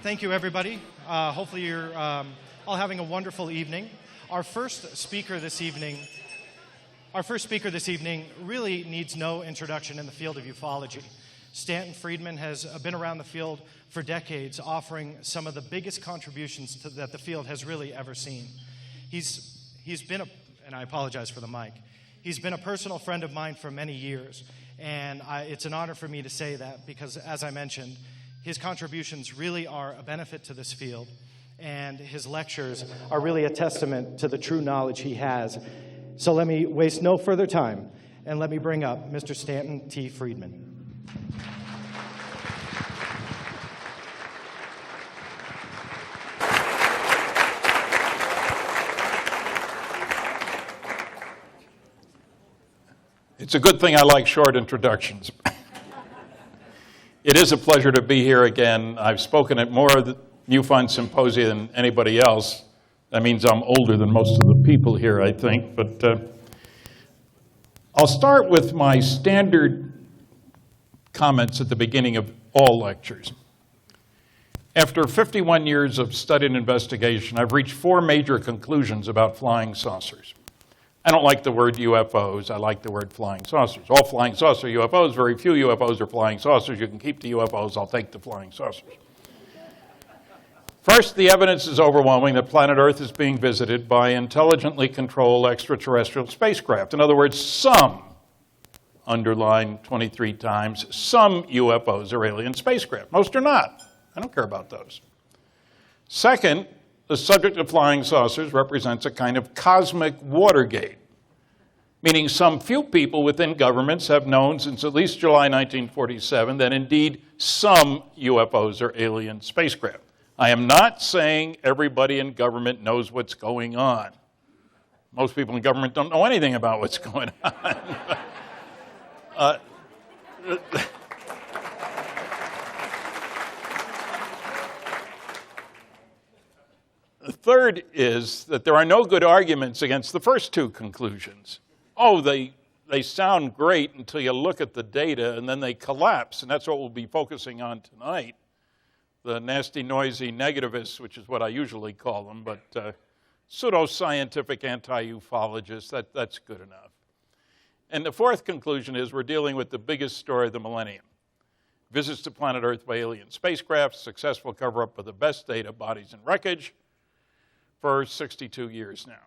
Thank you, everybody. Hopefully you're all having a wonderful evening. Our first speaker this evening really needs no introduction in the field of ufology. Stanton Friedman has been around the field for decades, offering some of the biggest contributions that the field has really ever seen. He's been and I apologize for the mic. He's been a personal friend of mine for many years, and it's an honor for me to say that because, as I mentioned, his contributions really are a benefit to this field, and his lectures are really a testament to the true knowledge he has. So let me waste no further time, and let me bring up Mr. Stanton T. Friedman. It's a good thing I like short introductions. It is a pleasure to be here again. I've spoken at more of the MUFON Symposium than anybody else. That means I'm older than most of the people here, I think. But I'll start with my standard comments at the beginning of all lectures. After 51 years of study and investigation, I've reached 4 major conclusions about flying saucers. I don't like the word UFOs. I like the word flying saucers. All flying saucer UFOs, very few UFOs are flying saucers. You can keep the UFOs. I'll take the flying saucers. First, the evidence is overwhelming that planet Earth is being visited by intelligently controlled extraterrestrial spacecraft. In other words, some, underlined 23 times, some UFOs are alien spacecraft. Most are not. I don't care about those. Second, the subject of flying saucers represents a kind of cosmic Watergate, meaning some few people within governments have known since at least July 1947 that indeed some UFOs are alien spacecraft. I am not saying everybody in government knows what's going on. Most people in government don't know anything about what's going on. The third is that there are no good arguments against the first 2 conclusions. Oh, they sound great until you look at the data, and then they collapse, and that's what we'll be focusing on tonight. The nasty, noisy negativists, which is what I usually call them, but pseudoscientific anti-ufologists, that's good enough. And the fourth conclusion is we're dealing with the biggest story of the millennium. Visits to planet Earth by alien spacecraft, successful cover-up of the best data, bodies, and wreckage for 62 years now.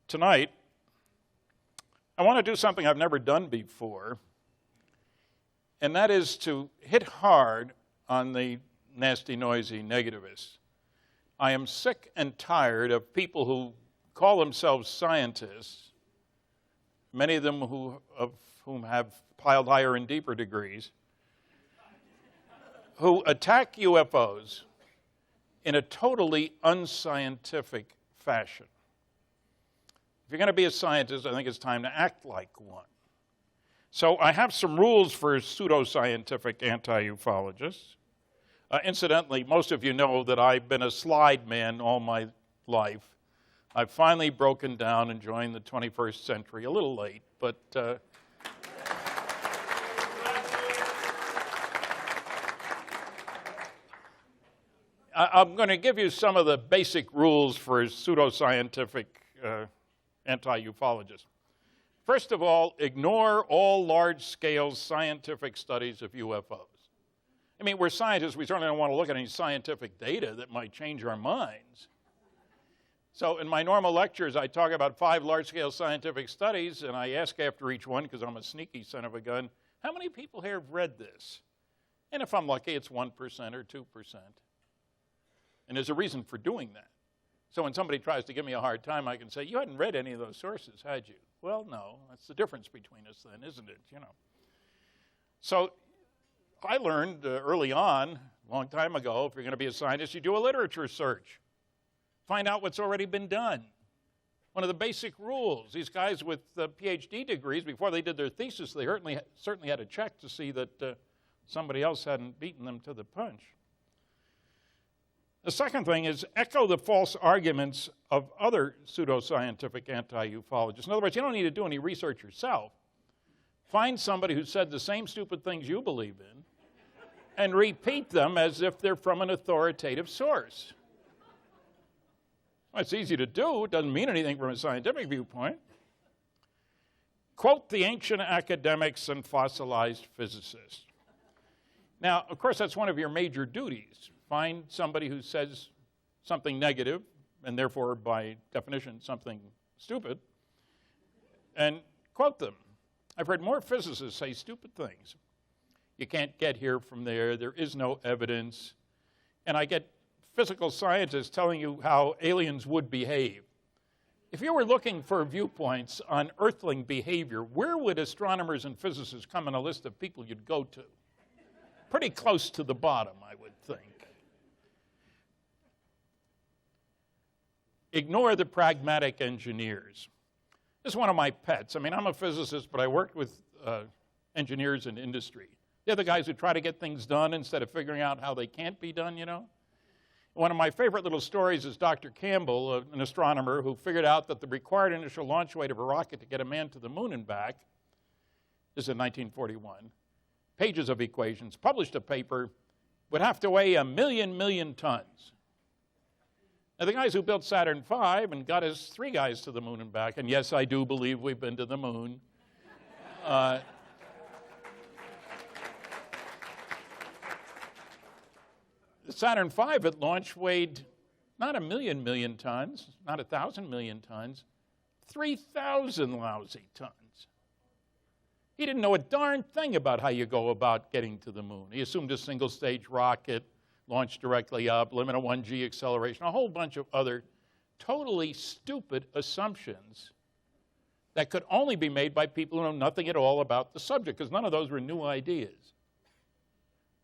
Tonight, I want to do something I've never done before, and that is to hit hard on the nasty, noisy negativists. I am sick and tired of people who call themselves scientists, many of them of whom have piled higher and deeper degrees, who attack UFOs in a totally unscientific fashion. If you're going to be a scientist, I think it's time to act like one. So I have some rules for pseudoscientific anti-ufologists. Incidentally, most of you know that I've been a slide man all my life. I've finally broken down and joined the 21st century, a little late, but I'm going to give you some of the basic rules for pseudoscientific anti-ufologists. First of all, ignore all large-scale scientific studies of UFOs. I mean, we're scientists. We certainly don't want to look at any scientific data that might change our minds. So in my normal lectures, I talk about 5 large-scale scientific studies, and I ask after each one, because I'm a sneaky son of a gun, how many people here have read this? And if I'm lucky, it's 1% or 2%. And there's a reason for doing that. So when somebody tries to give me a hard time, I can say, you hadn't read any of those sources, had you? Well, no. That's the difference between us then, isn't it? You know. So I learned early on, a long time ago, if you're going to be a scientist, you do a literature search. Find out what's already been done. One of the basic rules. These guys with PhD degrees, before they did their thesis, they certainly had to check to see that somebody else hadn't beaten them to the punch. The second thing is echo the false arguments of other pseudoscientific anti-ufologists. In other words, you don't need to do any research yourself. Find somebody who said the same stupid things you believe in and repeat them as if they're from an authoritative source. Well, it's easy to do. It doesn't mean anything from a scientific viewpoint. Quote the ancient academics and fossilized physicists. Now, of course, that's one of your major duties. Find somebody who says something negative, and therefore, by definition, something stupid, and quote them. I've heard more physicists say stupid things. You can't get here from there. There is no evidence. And I get physical scientists telling you how aliens would behave. If you were looking for viewpoints on earthling behavior, where would astronomers and physicists come on a list of people you'd go to? Pretty close to the bottom, I would think. Ignore the pragmatic engineers. This is one of my pets. I mean, I'm a physicist, but I worked with engineers in industry. They're the guys who try to get things done instead of figuring out how they can't be done, you know. One of my favorite little stories is Dr. Campbell, an astronomer, who figured out that the required initial launch weight of a rocket to get a man to the moon and back, this is in 1941, pages of equations, published a paper, would have to weigh 1,000,000 tons. Now, the guys who built Saturn V and got us 3 guys to the moon and back, and yes, I do believe we've been to the moon, the Saturn V at launch weighed not 1,000,000 tons, not 1,000,000,000 tons, 3,000 lousy tons. He didn't know a darn thing about how you go about getting to the moon. He assumed a single-stage rocket, launched directly up, limit of 1g acceleration, a whole bunch of other totally stupid assumptions that could only be made by people who know nothing at all about the subject, because none of those were new ideas.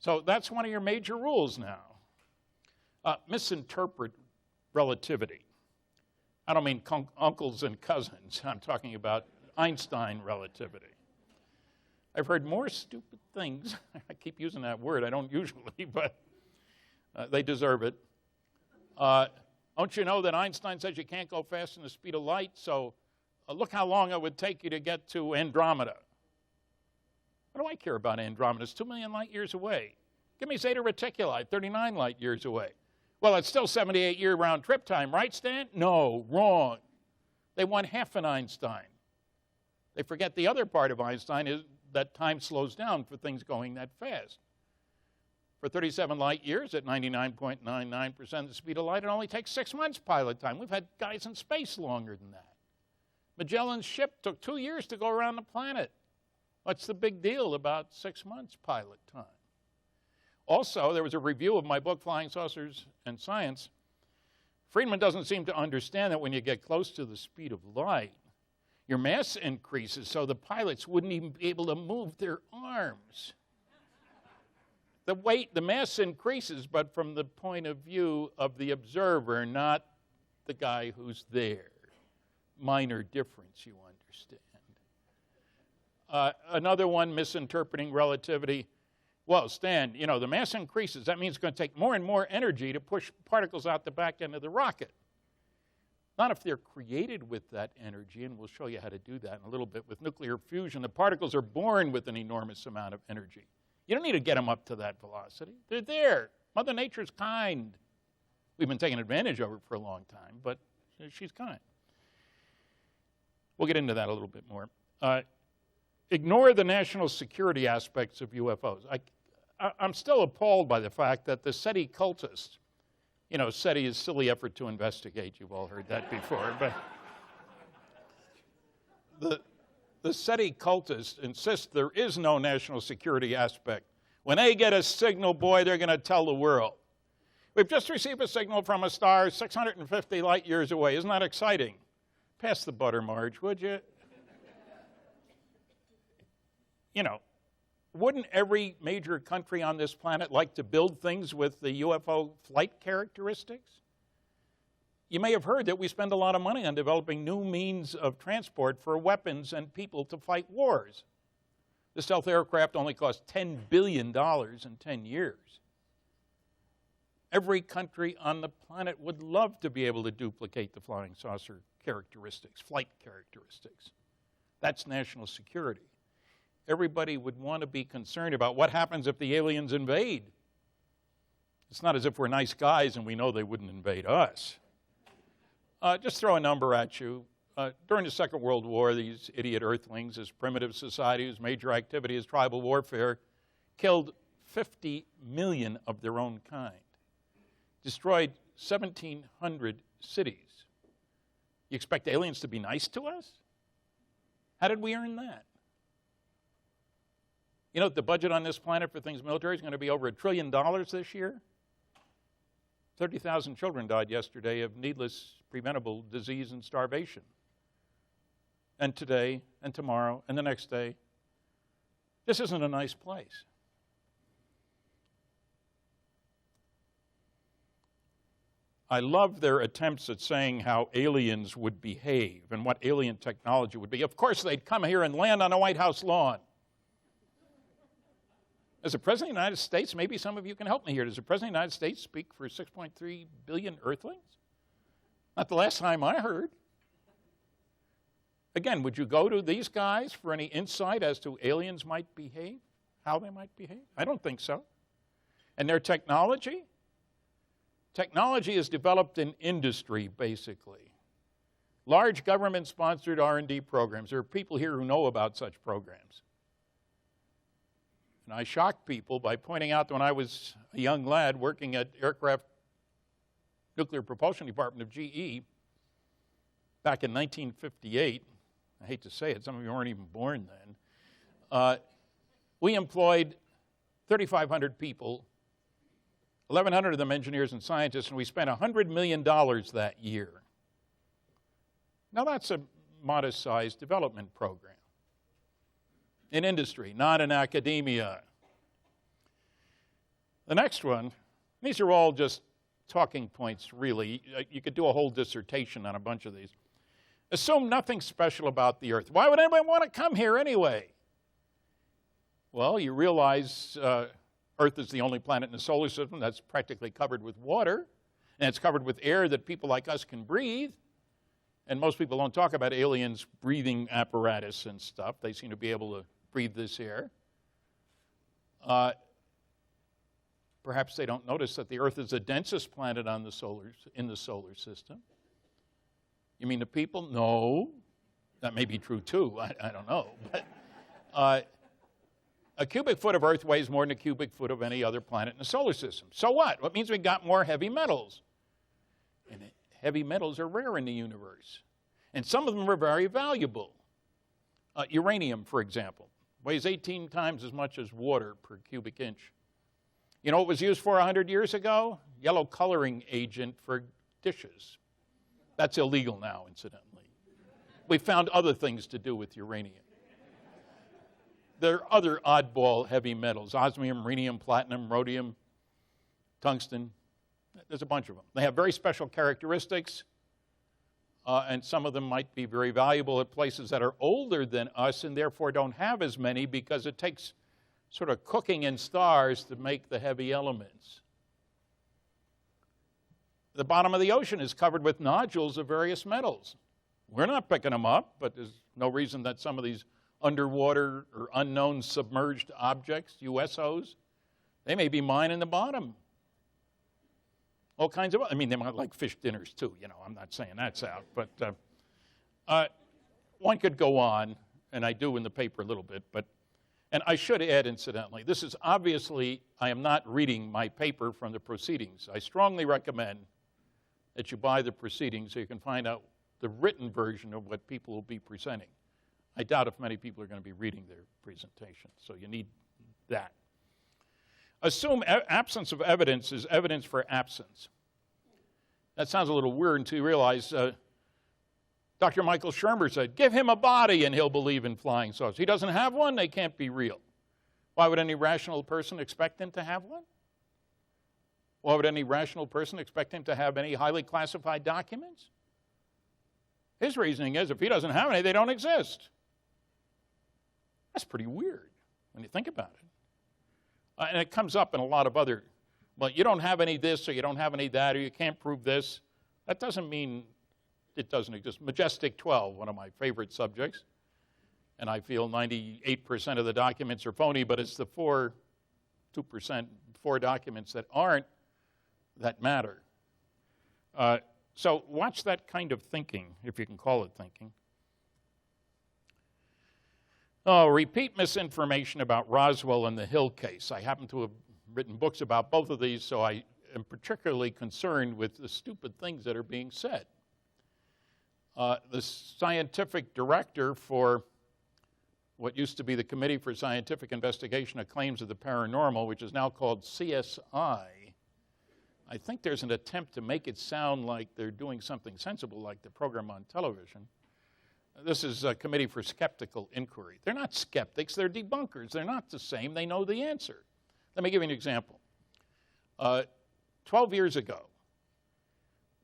So that's one of your major rules now. Misinterpret relativity. I don't mean uncles and cousins. I'm talking about Einstein relativity. I've heard more stupid things. I keep using that word. I don't usually, but they deserve it. Don't you know that Einstein says you can't go faster than the speed of light? So look how long it would take you to get to Andromeda. What do I care about Andromeda? It's 2 million light years away. Give me Zeta Reticuli, 39 light years away. Well, it's still 78-year round trip time, right, Stan? No, wrong. They want half an Einstein. They forget the other part of Einstein is that time slows down for things going that fast. For 37 light years at 99.99% of the speed of light, it only takes 6 months pilot time. We've had guys in space longer than that. Magellan's ship took 2 years to go around the planet. What's the big deal about 6 months pilot time? Also, there was a review of my book, Flying Saucers and Science. Friedman doesn't seem to understand that when you get close to the speed of light, your mass increases, so the pilots wouldn't even be able to move their arms. The mass increases, but from the point of view of the observer, not the guy who's there. Minor difference, you understand. Another one, misinterpreting relativity. Well, Stan, you know, the mass increases. That means it's going to take more and more energy to push particles out the back end of the rocket. Not if they're created with that energy, and we'll show you how to do that in a little bit. With nuclear fusion, the particles are born with an enormous amount of energy. You don't need to get them up to that velocity. They're there. Mother Nature's kind. We've been taking advantage of her for a long time, but she's kind. We'll get into that a little bit more. Ignore the national security aspects of UFOs. I'm still appalled by the fact that the SETI cultists, you know, SETI is silly effort to investigate. You've all heard that before. But the SETI cultists insist there is no national security aspect. When they get a signal, boy, they're going to tell the world. We've just received a signal from a star 650 light years away. Isn't that exciting? Pass the butter, Marge, would you? You know, wouldn't every major country on this planet like to build things with the UFO flight characteristics? You may have heard that we spend a lot of money on developing new means of transport for weapons and people to fight wars. The stealth aircraft only cost $10 billion in 10 years. Every country on the planet would love to be able to duplicate the flying saucer characteristics, flight characteristics. That's national security. everybody would want to be concerned about what happens if the aliens invade. It's not as if we're nice guys and we know they wouldn't invade us. Just throw a number at you. During the Second World War, these idiot earthlings, this primitive society whose major activity is tribal warfare, killed 50 million of their own kind, destroyed 1,700 cities. You expect aliens to be nice to us? How did we earn that? You know, the budget on this planet for things military is going to be over $1 trillion this year. 30,000 children died yesterday of needless, preventable disease and starvation. And today, and tomorrow, and the next day. This isn't a nice place. I love their attempts at saying how aliens would behave and what alien technology would be. Of course, they'd come here and land on a White House lawn. As the President of the United States, maybe some of you can help me here, does the President of the United States speak for 6.3 billion earthlings? Not the last time I heard. Again, would you go to these guys for any insight as to aliens might behave, how they might behave? I don't think so. And their technology? Technology is developed in industry, basically. Large government-sponsored R&D programs. There are people here who know about such programs. And I shocked people by pointing out that when I was a young lad working at Aircraft Nuclear Propulsion Department of GE back in 1958, I hate to say it, some of you weren't even born then, we employed 3,500 people, 1,100 of them engineers and scientists, and we spent $100 million that year. Now that's a modest-sized development program in industry, not in academia. The next one, these are all just talking points, really. You could do a whole dissertation on a bunch of these. Assume nothing special about the Earth. Why would anybody want to come here anyway? Well, you realize Earth is the only planet in the solar system that's practically covered with water, and it's covered with air that people like us can breathe. And most people don't talk about aliens' breathing apparatus and stuff. They seem to be able to breathe this air. Perhaps they don't notice that the Earth is the densest planet in the solar system. You mean the people? No. That may be true too. I don't know. But a cubic foot of Earth weighs more than a cubic foot of any other planet in the solar system. So what? Well, it means we got more heavy metals. And heavy metals are rare in the universe. And some of them are very valuable. Uranium, for example, weighs 18 times as much as water per cubic inch. You know what it was used for 100 years ago? Yellow coloring agent for dishes. That's illegal now, incidentally. We found other things to do with uranium. There are other oddball heavy metals, osmium, rhenium, platinum, rhodium, tungsten. There's a bunch of them. They have very special characteristics, and some of them might be very valuable at places that are older than us and therefore don't have as many because it takes sort of cooking in stars to make the heavy elements. The bottom of the ocean is covered with nodules of various metals. We're not picking them up, but there's no reason that some of these underwater or unknown submerged objects, USOs, they may be mining the bottom. All kinds of, I mean, they might like fish dinners too, you know, I'm not saying that's out, but one could go on, and I do in the paper a little bit, but, and I should add, incidentally, this is obviously, I am not reading my paper from the proceedings. I strongly recommend that you buy the proceedings so you can find out the written version of what people will be presenting. I doubt if many people are going to be reading their presentation, so you need that. Assume absence of evidence is evidence for absence. That sounds a little weird until you realize Dr. Michael Shermer said, give him a body and he'll believe in flying saucers. He doesn't have one, they can't be real. Why would any rational person expect him to have one? Why would any rational person expect him to have any highly classified documents? His reasoning is if he doesn't have any, they don't exist. That's pretty weird when you think about it. And it comes up in a lot of other, well, you don't have any this or you don't have any that or you can't prove this. That doesn't mean it doesn't exist. Majestic 12, one of my favorite subjects. and I feel 98% of the documents are phony, but it's the 2%, 4 documents that aren't, that matter. So watch that kind of thinking, if you can call it thinking. Oh, repeat misinformation about Roswell and the Hill case. I happen to have written books about both of these, so I am particularly concerned with the stupid things that are being said. The scientific director for what used to be the Committee for Scientific Investigation of Claims of the Paranormal, which is now called CSI, I think there's an attempt to make it sound like they're doing something sensible, like the program on television. This is a Committee for Skeptical Inquiry. They're not skeptics, they're debunkers. They're not the same, they know the answer. Let me give you an example. 12 years ago,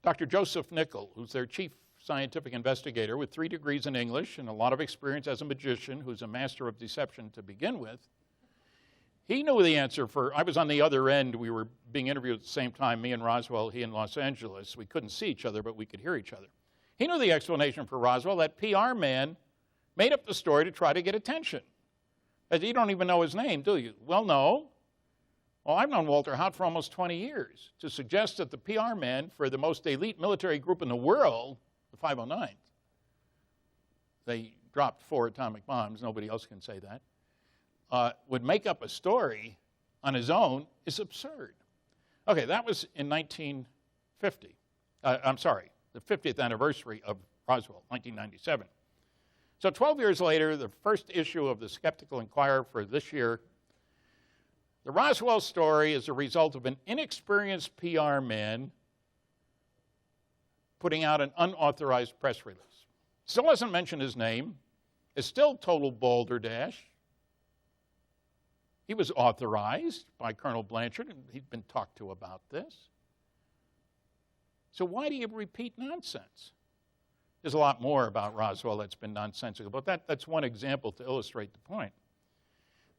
Dr. Joseph Nickel, who's their chief scientific investigator with 3 degrees in English and a lot of experience as a magician, who's a master of deception to begin with, he knew the answer for, I was on the other end, we were being interviewed at the same time, me in Roswell, he in Los Angeles. We couldn't see each other, but we could hear each other. He knew the explanation for Roswell. That PR man made up the story to try to get attention. You don't even know his name, do you? Well, no. Well, I've known Walter Haut for almost 20 years. To suggest that the PR man for the most elite military group in the world, the 509th, they dropped 4 atomic bombs, nobody else can say that, would make up a story on his own is absurd. Okay, that was in 1950. I'm sorry, the 50th anniversary of Roswell, 1997. So 12 years later, the first issue of the Skeptical Inquirer for this year, the Roswell story is a result of an inexperienced PR man putting out an unauthorized press release. Still doesn't mention his name. It's still total balderdash. He was authorized by Colonel Blanchard, and he'd been talked to about this. So why do you repeat nonsense? There's a lot more about Roswell that's been nonsensical, but that's one example to illustrate the point.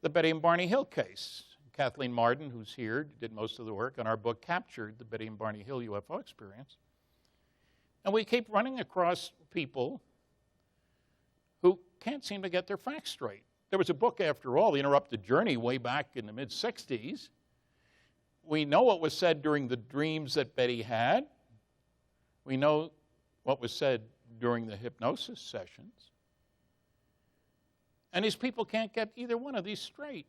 The Betty and Barney Hill case. Kathleen Marden, who's here, did most of the work on our book, captured the Betty and Barney Hill UFO experience. And we keep running across people who can't seem to get their facts straight. There was a book, after all, The Interrupted Journey, way back in the mid-'60s. We know what was said during the dreams that Betty had. We know what was said during the hypnosis sessions. And these people can't get either one of these straight.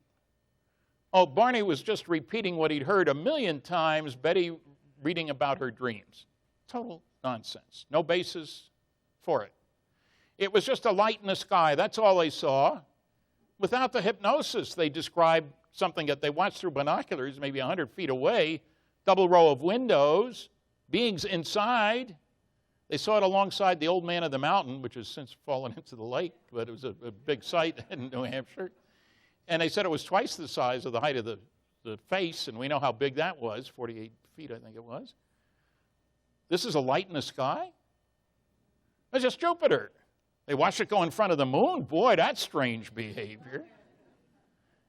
Oh, Barney was just repeating what he'd heard 1,000,000 times, Betty reading about her dreams. Total nonsense. No basis for it. It was just a light in the sky. That's all they saw. Without the hypnosis, they described something that they watched through binoculars, maybe 100 feet away, double row of windows, beings inside. They saw it alongside the Old Man of the Mountain, which has since fallen into the lake, but it was a big site in New Hampshire. And they said it was twice the size of the height of the face, and we know how big that was, 48 feet, I think it was. This is a light in the sky? It's just Jupiter. They watched it go in front of the moon. Boy, that's strange behavior.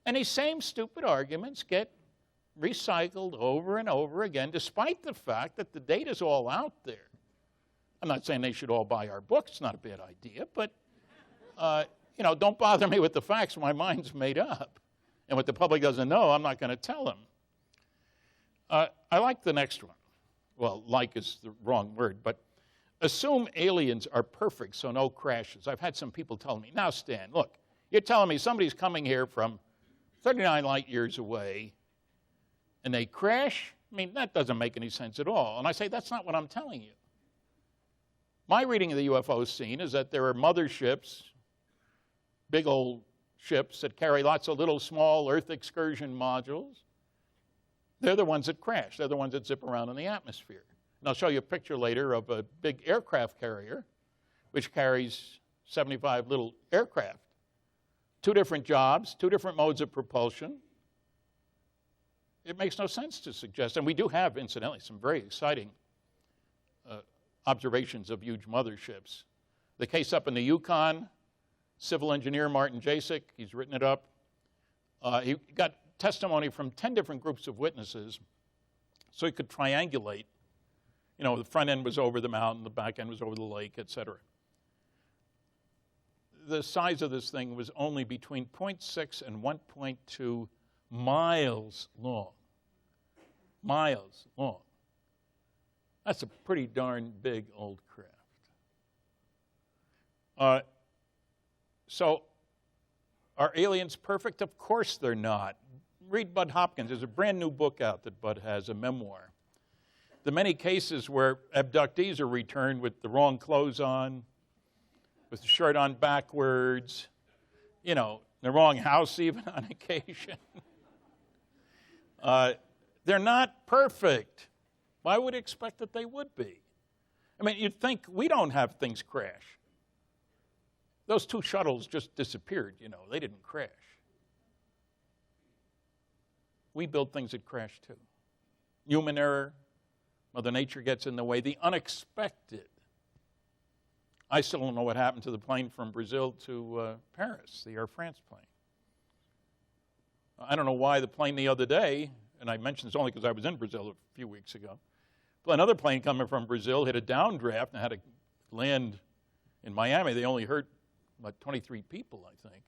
And these same stupid arguments get recycled over and over again, despite the fact that the data's all out there. I'm not saying they should all buy our books. It's not a bad idea, but don't bother me with the facts. My mind's made up. And what the public doesn't know, I'm not going to tell them. I like the next one. Well, like is the wrong word, but assume aliens are perfect, so no crashes. I've had some people tell me, now, Stan, look, you're telling me somebody's coming here from 39 light years away, and they crash? I mean, that doesn't make any sense at all. And I say, that's not what I'm telling you. My reading of the UFO scene is that there are motherships, big old ships that carry lots of little small Earth excursion modules. They're the ones that crash. They're the ones that zip around in the atmosphere. And I'll show you a picture later of a big aircraft carrier, which carries 75 little aircraft. 2 different jobs, 2 different modes of propulsion. It makes no sense to suggest, and we do have, incidentally, some very exciting observations of huge motherships. The case up in the Yukon, civil engineer Martin Jasek, he's written it up. He got testimony from 10 different groups of witnesses so he could triangulate. You know, the front end was over the mountain, the back end was over the lake, etc. the size of this thing was only between 0.6 and 1.2 miles long. Miles long. That's a pretty darn big old craft. So, are aliens perfect? Of course they're not. Read Bud Hopkins. There's a brand new book out that Bud has, a memoir. The many cases where abductees are returned with the wrong clothes on, with the shirt on backwards, you know, the wrong house even on occasion. They're not perfect. Why would you expect that they would be? I mean, you'd think we don't have things crash. Those two shuttles just disappeared, you know. They didn't crash. We build things that crash too. Human error, Mother Nature gets in the way, the unexpected. I still don't know what happened to the plane from Brazil to Paris, the Air France plane. I don't know why the plane the other day, and I mention this only because I was in Brazil a few weeks ago, but another plane coming from Brazil hit a downdraft and had to land in Miami. They only hurt about 23 people, I think.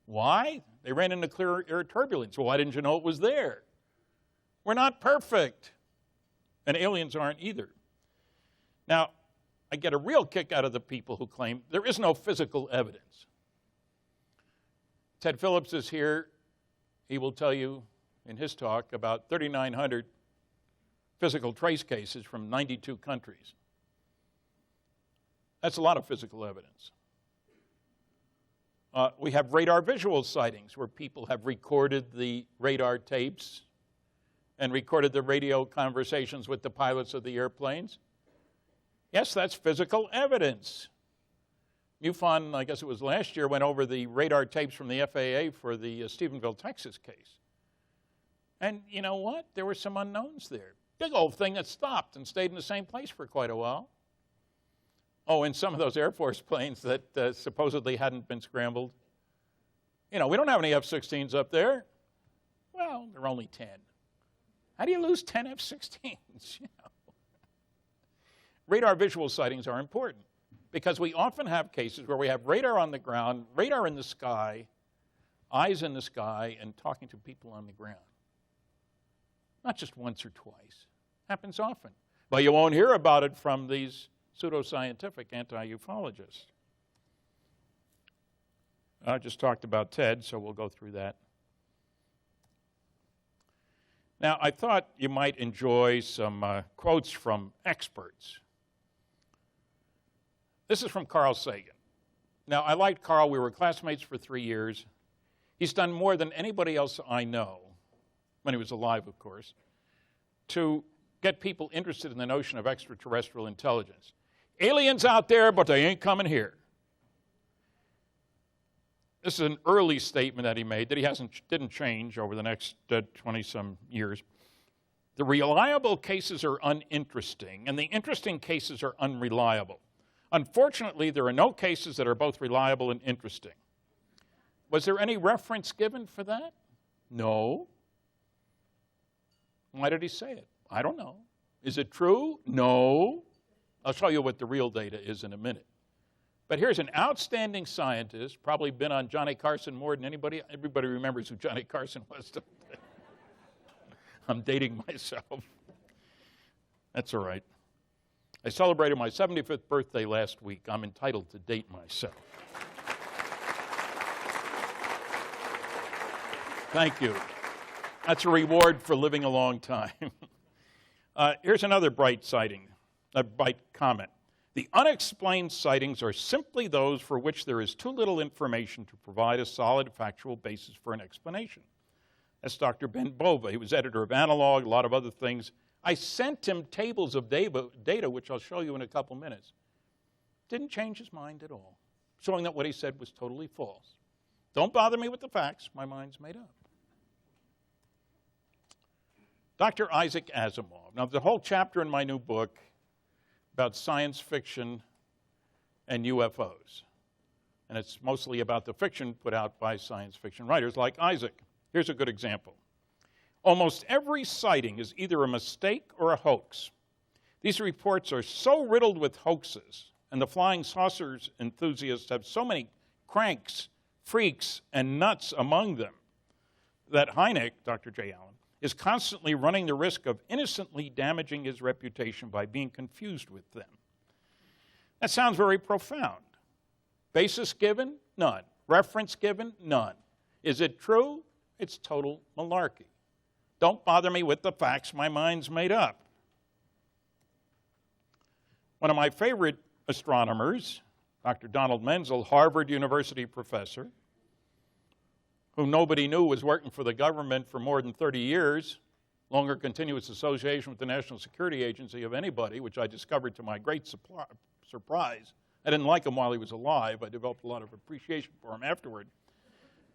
Why? They ran into clear air turbulence. Well, why didn't you know it was there? We're not perfect. And aliens aren't either. Now, I get a real kick out of the people who claim there is no physical evidence. Ted Phillips is here. He will tell you in his talk about 3,900 physical trace cases from 92 countries. That's a lot of physical evidence. We have radar visual sightings where people have recorded the radar tapes and recorded the radio conversations with the pilots of the airplanes. Yes, that's physical evidence. MUFON, I guess it was last year, went over the radar tapes from the FAA for the Stephenville, Texas case. And you know what? There were some unknowns there. Big old thing that stopped and stayed in the same place for quite a while. Oh, and some of those Air Force planes that supposedly hadn't been scrambled. You know, we don't have any F-16s up there. Well, there are only 10. How do you lose 10 F-16s? You know? Radar visual sightings are important because we often have cases where we have radar on the ground, radar in the sky, eyes in the sky, and talking to people on the ground. Not just once or twice. Happens often. But you won't hear about it from these pseudoscientific anti-ufologists. I just talked about Ted, so we'll go through that. Now, I thought you might enjoy some quotes from experts. This is from Carl Sagan. Now, I liked Carl. We were classmates for 3 years. He's done more than anybody else I know, when he was alive, of course, to get people interested in the notion of extraterrestrial intelligence. Aliens out there, but they ain't coming here. This is an early statement that he made that he didn't change over the next 20-some years. The reliable cases are uninteresting, and the interesting cases are unreliable. Unfortunately, there are no cases that are both reliable and interesting. Was there any reference given for that? No. Why did he say it? I don't know. Is it true? No. I'll show you what the real data is in a minute. But here's an outstanding scientist, probably been on Johnny Carson more than anybody. Everybody remembers who Johnny Carson was. I'm dating myself. That's all right. I celebrated my 75th birthday last week. I'm entitled to date myself. Thank you. That's a reward for living a long time. Here's another bright sighting, a bright comment. The unexplained sightings are simply those for which there is too little information to provide a solid factual basis for an explanation. That's Dr. Ben Bova. He was editor of Analog, a lot of other things. I sent him tables of data, which I'll show you in a couple minutes. Didn't change his mind at all, showing that what he said was totally false. Don't bother me with the facts. My mind's made up. Dr. Isaac Asimov. Now, the whole chapter in my new book about science fiction and UFOs. And it's mostly about the fiction put out by science fiction writers like Isaac. Here's a good example. Almost every sighting is either a mistake or a hoax. These reports are so riddled with hoaxes, and the flying saucers enthusiasts have so many cranks, freaks, and nuts among them, that Hynek, Dr. J. Allen, is constantly running the risk of innocently damaging his reputation by being confused with them. That sounds very profound. Basis given? None. Reference given? None. Is it true? It's total malarkey. Don't bother me with the facts, my mind's made up. One of my favorite astronomers, Dr. Donald Menzel, Harvard University professor, who nobody knew was working for the government for more than 30 years, longer continuous association with the National Security Agency of anybody, which I discovered to my great surprise. I didn't like him while he was alive. I developed a lot of appreciation for him afterward.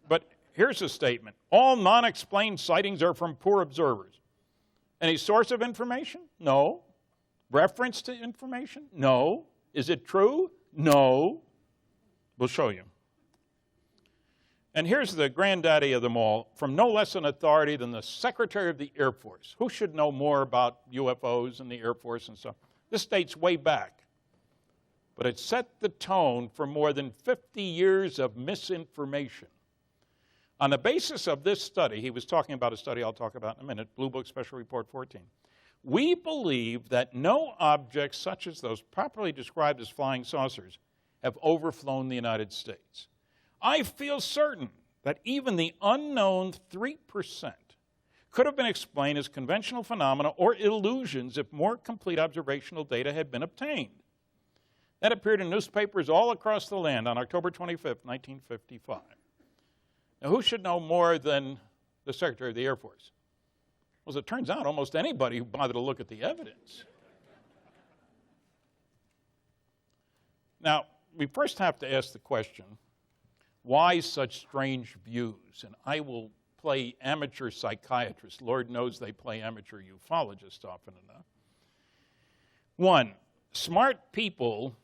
But here's a statement. All non-explained sightings are from poor observers. Any source of information? No. Reference to information? No. Is it true? No. We'll show you. And here's the granddaddy of them all, from no less an authority than the Secretary of the Air Force. Who should know more about UFOs and the Air Force and stuff? This dates way back. But it set the tone for more than 50 years of misinformation. On the basis of this study, he was talking about a study I'll talk about in a minute, Blue Book Special Report 14. We believe that no objects such as those properly described as flying saucers have overflown the United States. I feel certain that even the unknown 3% could have been explained as conventional phenomena or illusions if more complete observational data had been obtained. That appeared in newspapers all across the land on October 25th, 1955. Now, who should know more than the Secretary of the Air Force? Well, as it turns out, almost anybody who bothered to look at the evidence. Now, we first have to ask the question, why such strange views? And I will play amateur psychiatrist. Lord knows they play amateur ufologists often enough. One, smart people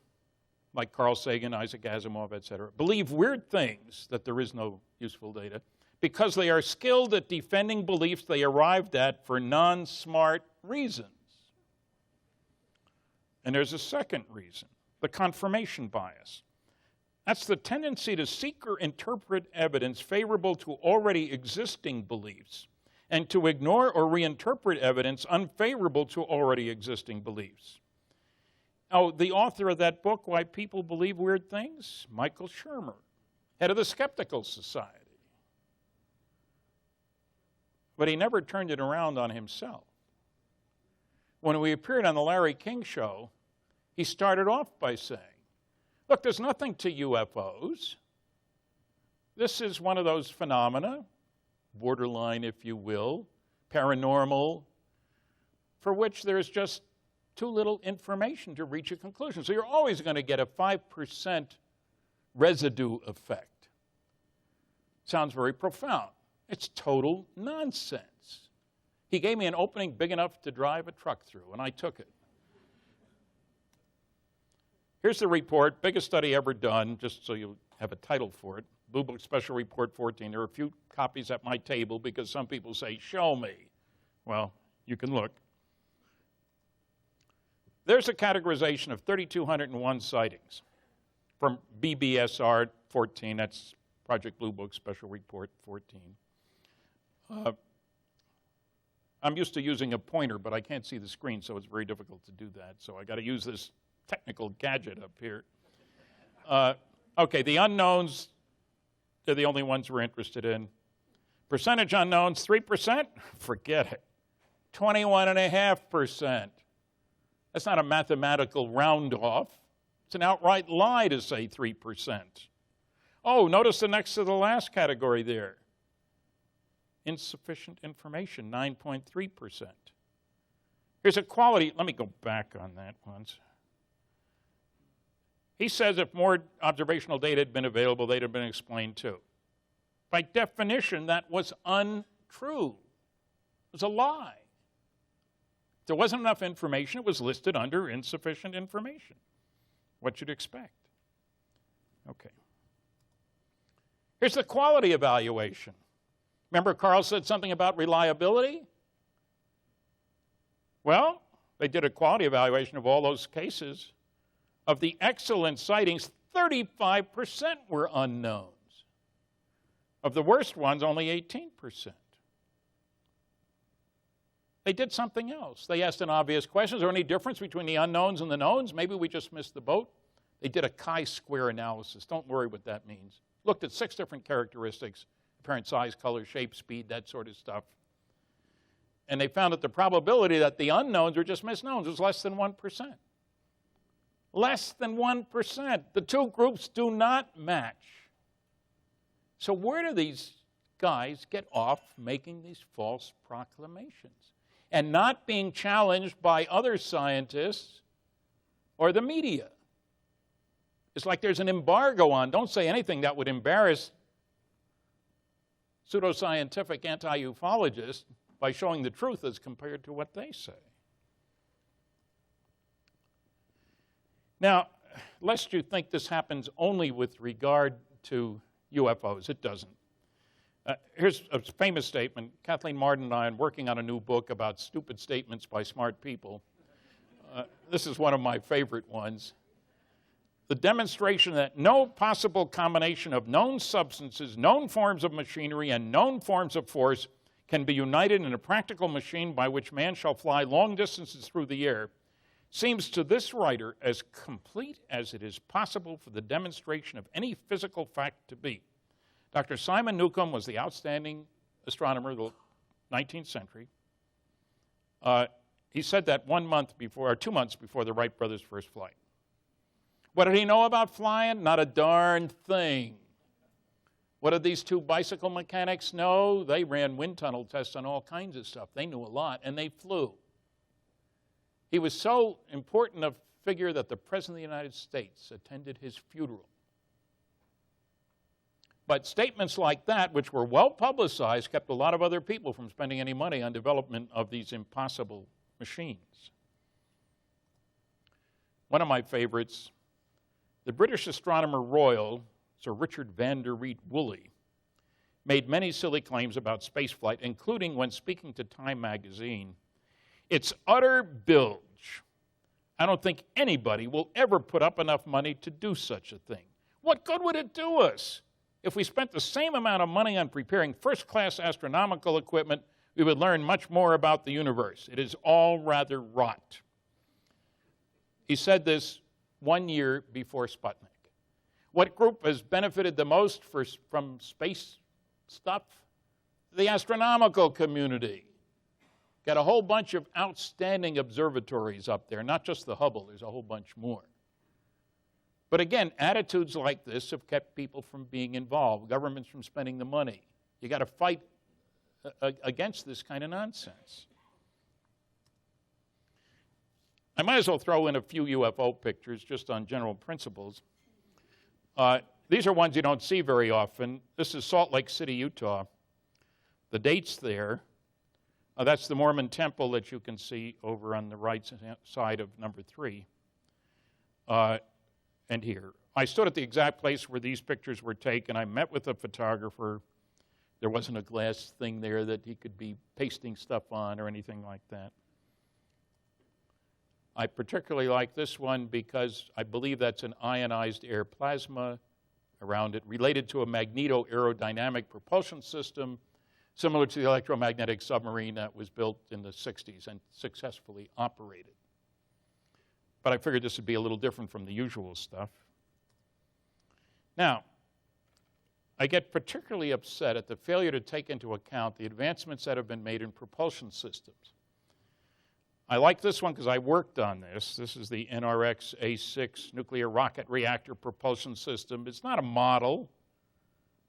like Carl Sagan, Isaac Asimov, etc., believe weird things that there is no useful data because they are skilled at defending beliefs they arrived at for non-smart reasons. And there's a second reason, the confirmation bias. That's the tendency to seek or interpret evidence favorable to already existing beliefs and to ignore or reinterpret evidence unfavorable to already existing beliefs. Now, the author of that book, Why People Believe Weird Things, Michael Shermer, head of the Skeptical Society. But he never turned it around on himself. When we appeared on the Larry King Show, he started off by saying, look, there's nothing to UFOs. This is one of those phenomena, borderline, if you will, paranormal, for which there's just too little information to reach a conclusion. So you're always going to get a 5% residue effect. Sounds very profound. It's total nonsense. He gave me an opening big enough to drive a truck through, and I took it. Here's the report, biggest study ever done, just so you have a title for it. Blue Book Special Report 14. There are a few copies at my table because some people say, show me. Well, you can look. There's a categorization of 3,201 sightings from BBSR 14. That's Project Blue Book Special Report 14. I'm used to using a pointer, but I can't see the screen, so it's very difficult to do that. So I got to use this technical gadget up here. Okay, the unknowns, they're the only ones we're interested in. Percentage unknowns, 3%? Forget it. 21.5%. That's not a mathematical round-off. It's an outright lie to say 3%. Oh, notice the next to the last category there. Insufficient information, 9.3%. Here's a quality. Let me go back on that once. He says if more observational data had been available, they'd have been explained too. By definition, that was untrue. It was a lie. If there wasn't enough information, it was listed under insufficient information. What you'd expect. Okay. Here's the quality evaluation. Remember Carl said something about reliability? Well, they did a quality evaluation of all those cases. Of the excellent sightings, 35% were unknowns. Of the worst ones, only 18%. They did something else. They asked an obvious question. Is there any difference between the unknowns and the knowns? Maybe we just missed the boat. They did a chi-square analysis. Don't worry what that means. Looked at 6 different characteristics, apparent size, color, shape, speed, that sort of stuff. And they found that the probability that the unknowns were just misknowns was less than 1%. Less than 1%. The two groups do not match. So where do these guys get off making these false proclamations and not being challenged by other scientists or the media? It's like there's an embargo on, don't say anything that would embarrass pseudoscientific anti-ufologists by showing the truth as compared to what they say. Now, lest you think this happens only with regard to UFOs, it doesn't. Here's a famous statement. Kathleen Martin and I are working on a new book about stupid statements by smart people. This is one of my favorite ones. The demonstration that no possible combination of known substances, known forms of machinery, and known forms of force can be united in a practical machine by which man shall fly long distances through the air seems to this writer as complete as it is possible for the demonstration of any physical fact to be. Dr. Simon Newcomb was the outstanding astronomer of the 19th century. He said that 2 months before the Wright brothers' first flight. What did he know about flying? Not a darn thing. What did these two bicycle mechanics know? They ran wind tunnel tests on all kinds of stuff. They knew a lot, and they flew. He was so important a figure that the President of the United States attended his funeral. But statements like that, which were well publicized, kept a lot of other people from spending any money on development of these impossible machines. One of my favorites, the British astronomer royal, Sir Richard van der Riet Woolley, made many silly claims about spaceflight, including when speaking to Time magazine. It's utter bilge. I don't think anybody will ever put up enough money to do such a thing. What good would it do us? If we spent the same amount of money on preparing first-class astronomical equipment, we would learn much more about the universe. It is all rather rot. He said this 1 year before Sputnik. What group has benefited the most from space stuff? The astronomical community. Got a whole bunch of outstanding observatories up there, not just the Hubble, there's a whole bunch more. But again, attitudes like this have kept people from being involved, governments from spending the money. You got to fight against this kind of nonsense. I might as well throw in a few UFO pictures just on general principles. These are ones you don't see very often. This is Salt Lake City, Utah. The date's there. That's the Mormon temple that you can see over on the right side of number 3. And here. I stood at the exact place where these pictures were taken. I met with a photographer. There wasn't a glass thing there that he could be pasting stuff on or anything like that. I particularly like this one because I believe that's an ionized air plasma around it, related to a magneto-aerodynamic propulsion system similar to the electromagnetic submarine that was built in the 60s and successfully operated. But I figured this would be a little different from the usual stuff. Now, I get particularly upset at the failure to take into account the advancements that have been made in propulsion systems. I like this one because I worked on this. This is the NRX A6 nuclear rocket reactor propulsion system. It's not a model.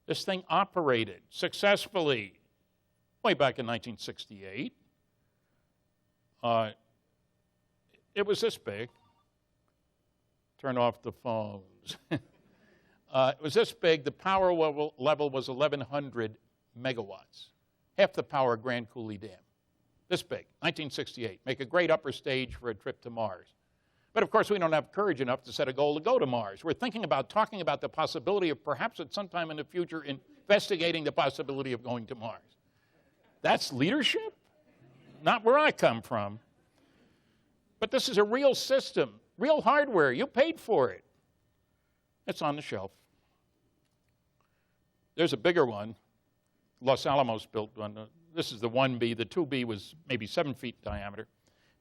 This thing operated successfully way back in 1968. It was this big. Turn off the phones. It was this big. The power level was 1,100 megawatts, half the power of Grand Coulee Dam. This big, 1968. Make a great upper stage for a trip to Mars. But of course, we don't have courage enough to set a goal to go to Mars. We're talking about the possibility of perhaps at some time in the future investigating the possibility of going to Mars. That's leadership? Not where I come from. But this is a real system, real hardware. You paid for it. It's on the shelf. There's a bigger one. Los Alamos built one. This is the 1B. The 2B was maybe 7 feet diameter.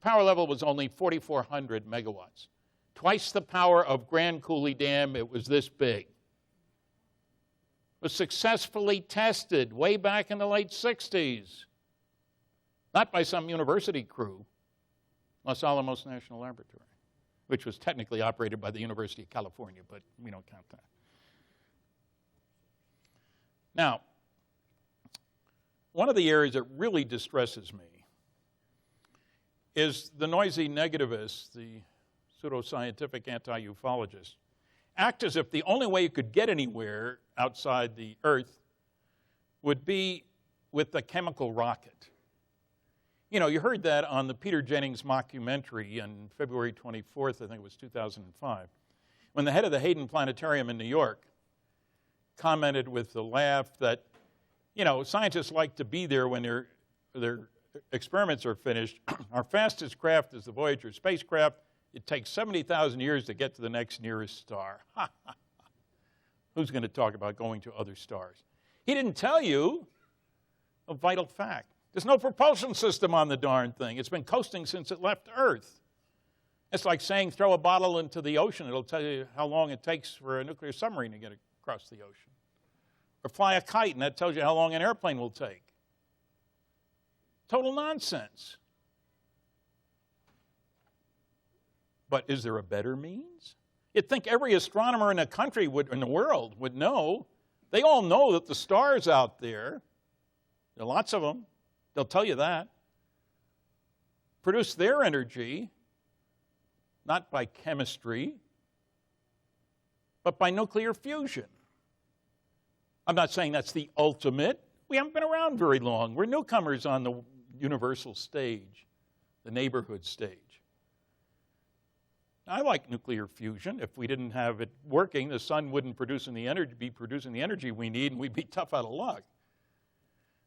Power level was only 4,400 megawatts. Twice the power of Grand Coulee Dam. It was this big. It was successfully tested way back in the late 60s. Not by some university crew, Los Alamos National Laboratory, which was technically operated by the University of California, but we don't count that. Now, one of the areas that really distresses me is the noisy negativists, the pseudoscientific anti-ufologists, act as if the only way you could get anywhere outside the Earth would be with the chemical rocket. You know, you heard that on the Peter Jennings mockumentary on February 24th, I think it was 2005, when the head of the Hayden Planetarium in New York commented with a laugh that, you know, scientists like to be there when their experiments are finished. Our fastest craft is the Voyager spacecraft. It takes 70,000 years to get to the next nearest star. Who's going to talk about going to other stars? He didn't tell you a vital fact. There's no propulsion system on the darn thing. It's been coasting since it left Earth. It's like saying throw a bottle into the ocean. It'll tell you how long it takes for a nuclear submarine to get across the ocean. Or fly a kite, and that tells you how long an airplane will take. Total nonsense. But is there a better means? You'd think every astronomer in the world would know. They all know that the stars out there, there are lots of them, they'll tell you that, produce their energy, not by chemistry, but by nuclear fusion. I'm not saying that's the ultimate. We haven't been around very long. We're newcomers on the universal stage, the neighborhood stage. I like nuclear fusion. If we didn't have it working, the sun wouldn't be producing the energy we need, and we'd be tough out of luck.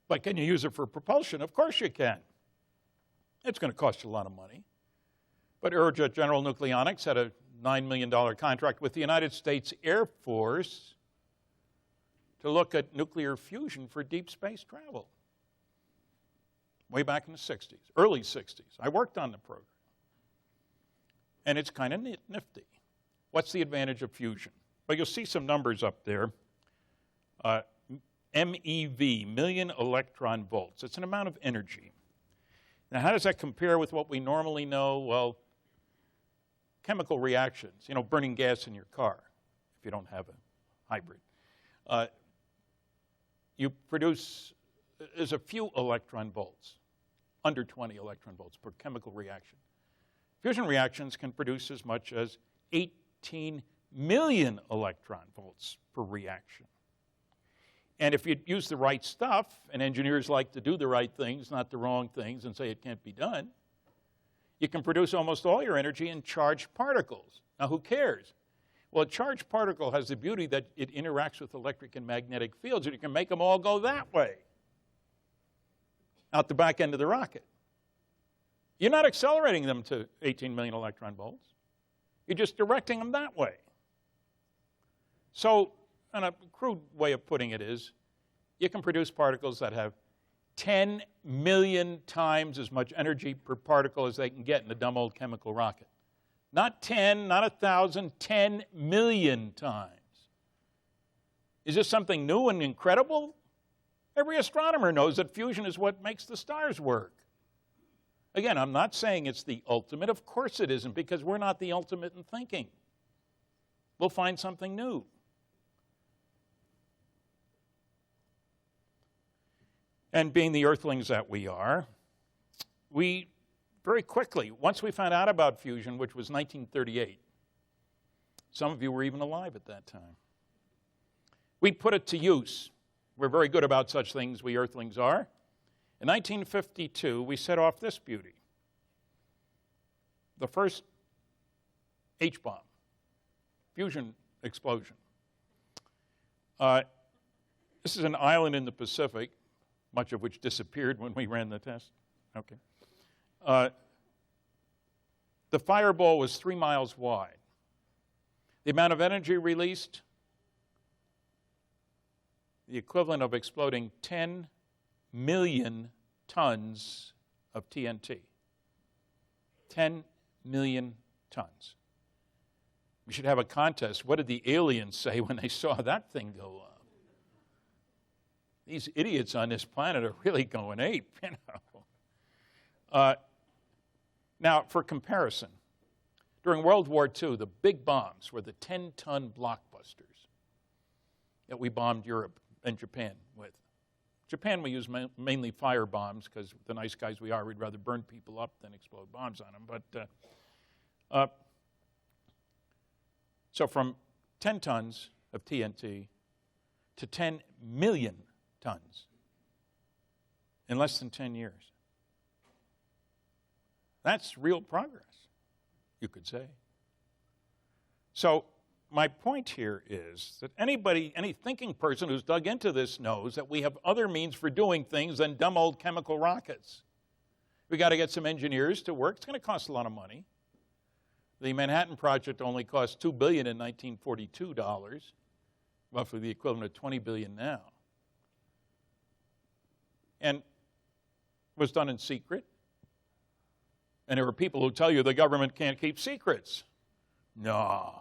But can you use it for propulsion? Of course you can. It's going to cost you a lot of money. But Aerojet General Nucleonics had a $9 million contract with the United States Air Force to look at nuclear fusion for deep space travel. Way back in the 60s, early 60s. I worked on the program. And it's kind of nifty. What's the advantage of fusion? Well, you'll see some numbers up there. MeV, million electron volts. It's an amount of energy. Now, how does that compare with what we normally know? Well, chemical reactions, you know, burning gas in your car, if you don't have a hybrid. You produce, there's a few electron volts, under 20 electron volts per chemical reaction. Fusion reactions can produce as much as 18 million electron volts per reaction. And if you use the right stuff, and engineers like to do the right things, not the wrong things, and say it can't be done, you can produce almost all your energy in charged particles. Now, who cares? Well, a charged particle has the beauty that it interacts with electric and magnetic fields, and you can make them all go that way, out the back end of the rocket. You're not accelerating them to 18 million electron volts. You're just directing them that way. So, and a crude way of putting it is, you can produce particles that have 10 million times as much energy per particle as they can get in a dumb old chemical rocket. Not 10, not 1,000, 10 million times. Is this something new and incredible? Every astronomer knows that fusion is what makes the stars work. Again, I'm not saying it's the ultimate. Of course it isn't, because we're not the ultimate in thinking. We'll find something new. And being the earthlings that we are, we very quickly, once we found out about fusion, which was 1938, some of you were even alive at that time, we put it to use. We're very good about such things, we earthlings are. In 1952, we set off this beauty, the first H-bomb, fusion explosion. This is an island in the Pacific, much of which disappeared when we ran the test. Okay. The fireball was 3 miles wide. The amount of energy released, the equivalent of exploding 10 million tons of TNT. 10 million tons. We should have a contest. What did the aliens say when they saw that thing go up? These idiots on this planet are really going ape, you know. Now, for comparison, during World War II, the big bombs were the 10-ton blockbusters that we bombed Europe and Japan with. Japan, we use mainly fire bombs because the nice guys we are, we'd rather burn people up than explode bombs on them. But so from 10 tons of TNT to 10 million tons in less than 10 years. That's real progress, you could say. So my point here is that anybody, any thinking person who's dug into this knows that we have other means for doing things than dumb old chemical rockets. We got to get some engineers to work. It's going to cost a lot of money. The Manhattan Project only cost $2 billion in 1942, roughly the equivalent of $20 billion now. And was done in secret. And there are people who tell you the government can't keep secrets. No,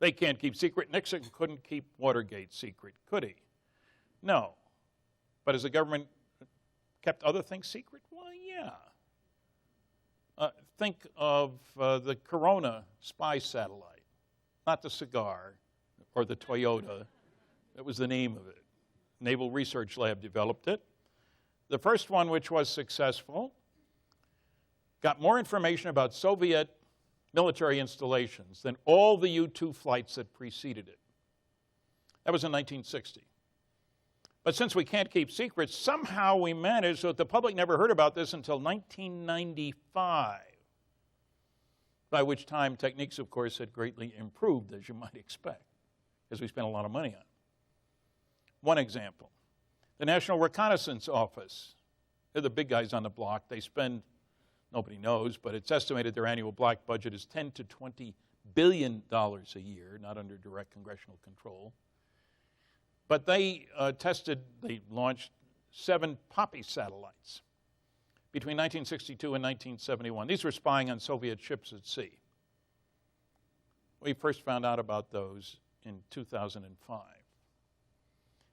they can't keep secret. Nixon couldn't keep Watergate secret, could he? No. But has the government kept other things secret? Well, yeah. Think of the Corona spy satellite, not the cigar or the Toyota. That was the name of it. Naval Research Lab developed it. The first one, which was successful, got more information about Soviet military installations than all the U-2 flights that preceded it. That was in 1960. But since we can't keep secrets, somehow we managed so that the public never heard about this until 1995, by which time techniques, of course, had greatly improved, as you might expect, because we spent a lot of money on it. One example, the National Reconnaissance Office. They're the big guys on the block. They spend, nobody knows, but it's estimated their annual black budget is $10 to $20 billion a year, not under direct congressional control. But they launched 7 Poppy satellites between 1962 and 1971. These were spying on Soviet ships at sea. We first found out about those in 2005.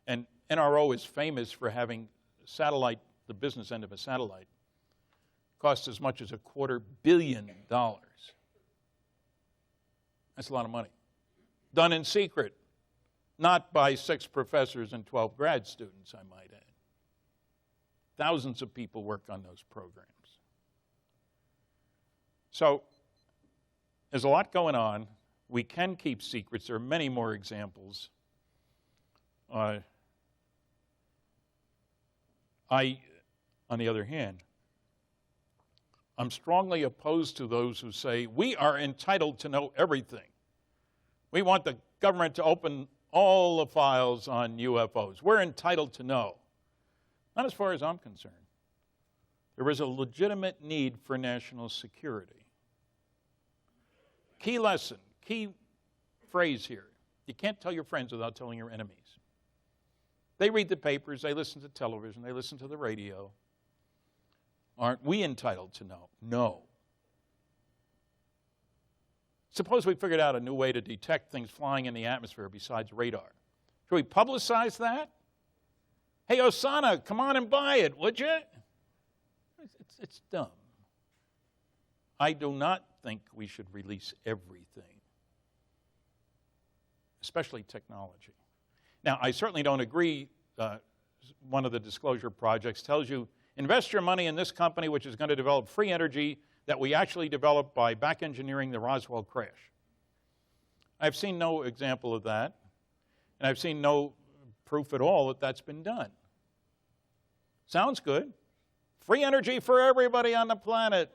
And NRO is famous for having satellite, the business end of a satellite, cost as much as $250 million. That's a lot of money. Done in secret, not by 6 professors and 12 grad students, I might add. Thousands of people work on those programs. So there's a lot going on. We can keep secrets. There are many more examples. On the other hand, I'm strongly opposed to those who say, we are entitled to know everything. We want the government to open all the files on UFOs. We're entitled to know. Not as far as I'm concerned. There is a legitimate need for national security. Key lesson, key phrase here. You can't tell your friends without telling your enemies. They read the papers, they listen to television, they listen to the radio. Aren't we entitled to know? No. Suppose we figured out a new way to detect things flying in the atmosphere besides radar. Should we publicize that? Hey, Osana, come on and buy it, would you? It's dumb. I do not think we should release everything, especially technology. Now, I certainly don't agree. One of the disclosure projects tells you, invest your money in this company which is going to develop free energy that we actually developed by back engineering the Roswell crash. I've seen no example of that, and I've seen no proof at all that that's been done. Sounds good. Free energy for everybody on the planet.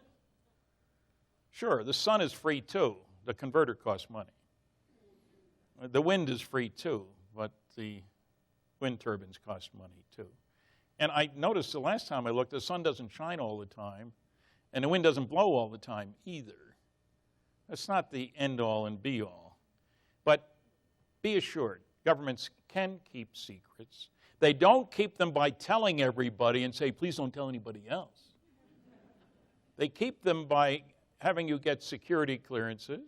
Sure, the sun is free too. The converter costs money. The wind is free too, but the wind turbines cost money too. And I noticed the last time I looked, the sun doesn't shine all the time, and the wind doesn't blow all the time either. That's not the end-all and be-all. But be assured, governments can keep secrets. They don't keep them by telling everybody and say, please don't tell anybody else. They keep them by having you get security clearances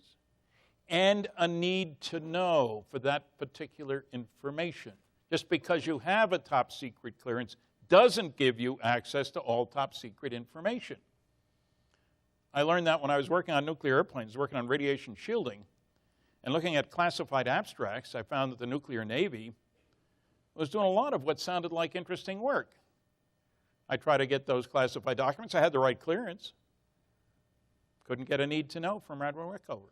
and a need to know for that particular information. Just because you have a top secret clearance doesn't give you access to all top secret information. I learned that when I was working on nuclear airplanes, working on radiation shielding, and looking at classified abstracts. I found that the nuclear Navy was doing a lot of what sounded like interesting work. I tried to get those classified documents. I had the right clearance. Couldn't get a need to know from Admiral Rickover.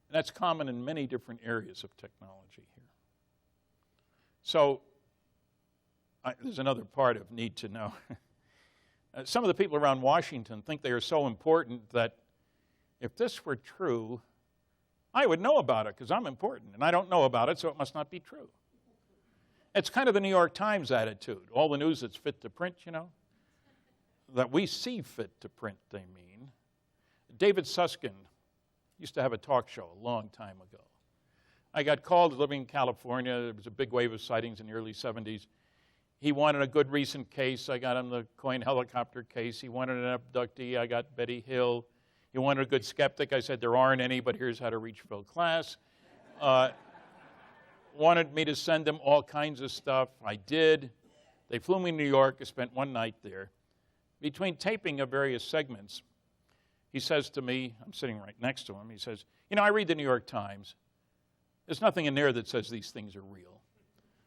And that's common in many different areas of technology here. So there's another part of need to know. Some of the people around Washington think they are so important that if this were true, I would know about it because I'm important, and I don't know about it, so it must not be true. It's kind of the New York Times attitude. All the news that's fit to print, you know, that we see fit to print, they mean. David Susskind used to have a talk show a long time ago. I got called living in California. There was a big wave of sightings in the early 70s. He wanted a good recent case. I got him the Coyne helicopter case. He wanted an abductee. I got Betty Hill. He wanted a good skeptic. I said, there aren't any, but here's how to reach Phil Klass. Wanted me to send them all kinds of stuff. I did. They flew me to New York. I spent one night there. Between taping of various segments, he says to me, I'm sitting right next to him, he says, you know, I read the New York Times. There's nothing in there that says these things are real.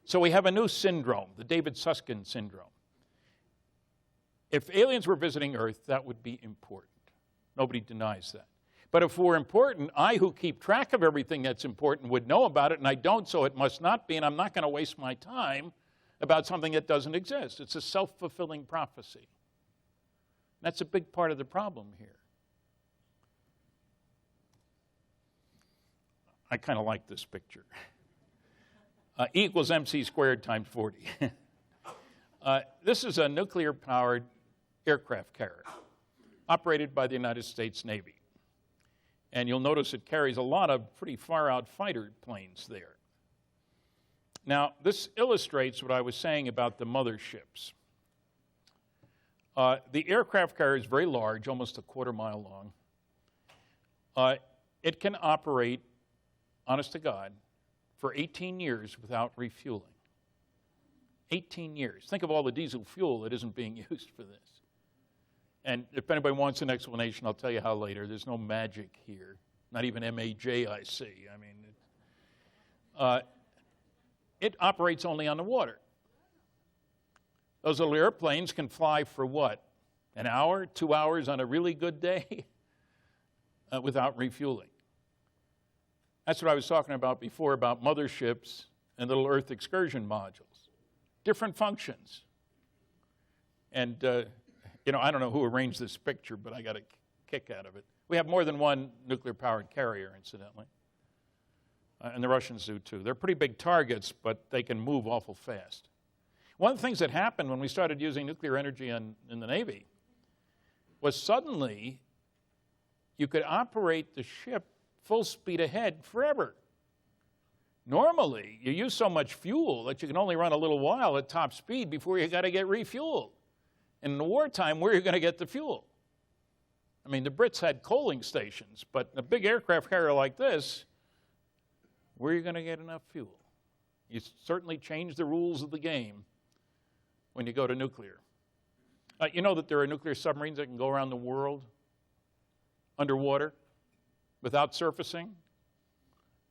So we have a new syndrome, the David Susskind syndrome. If aliens were visiting Earth, that would be important. Nobody denies that. But if we're important, I, who keep track of everything that's important, would know about it, and I don't, so it must not be, and I'm not going to waste my time about something that doesn't exist. It's a self-fulfilling prophecy. That's a big part of the problem here. I kind of like this picture. E equals MC squared times 40. This is a nuclear-powered aircraft carrier operated by the United States Navy. And you'll notice it carries a lot of pretty far-out fighter planes there. Now, this illustrates what I was saying about the motherships. The aircraft carrier is very large, almost a quarter-mile long. It can operate, honest to God, for 18 years without refueling. 18 years. Think of all the diesel fuel that isn't being used for this. And if anybody wants an explanation, I'll tell you how later. There's no magic here. Not even MAJIC. I mean, it operates only on the water. Those little airplanes can fly for what? An hour, 2 hours on a really good day without refueling. That's what I was talking about before about motherships and little Earth excursion modules. Different functions. And, you know, I don't know who arranged this picture, but I got a kick out of it. We have more than one nuclear-powered carrier, incidentally. And the Russians do, too. They're pretty big targets, but they can move awful fast. One of the things that happened when we started using nuclear energy in the Navy was suddenly you could operate the ship full speed ahead forever. Normally, you use so much fuel that you can only run a little while at top speed before you got to get refueled. And in the wartime, where are you going to get the fuel? I mean, the Brits had coaling stations, but in a big aircraft carrier like this, where are you going to get enough fuel? You certainly change the rules of the game when you go to nuclear. You know that there are nuclear submarines that can go around the world underwater without surfacing?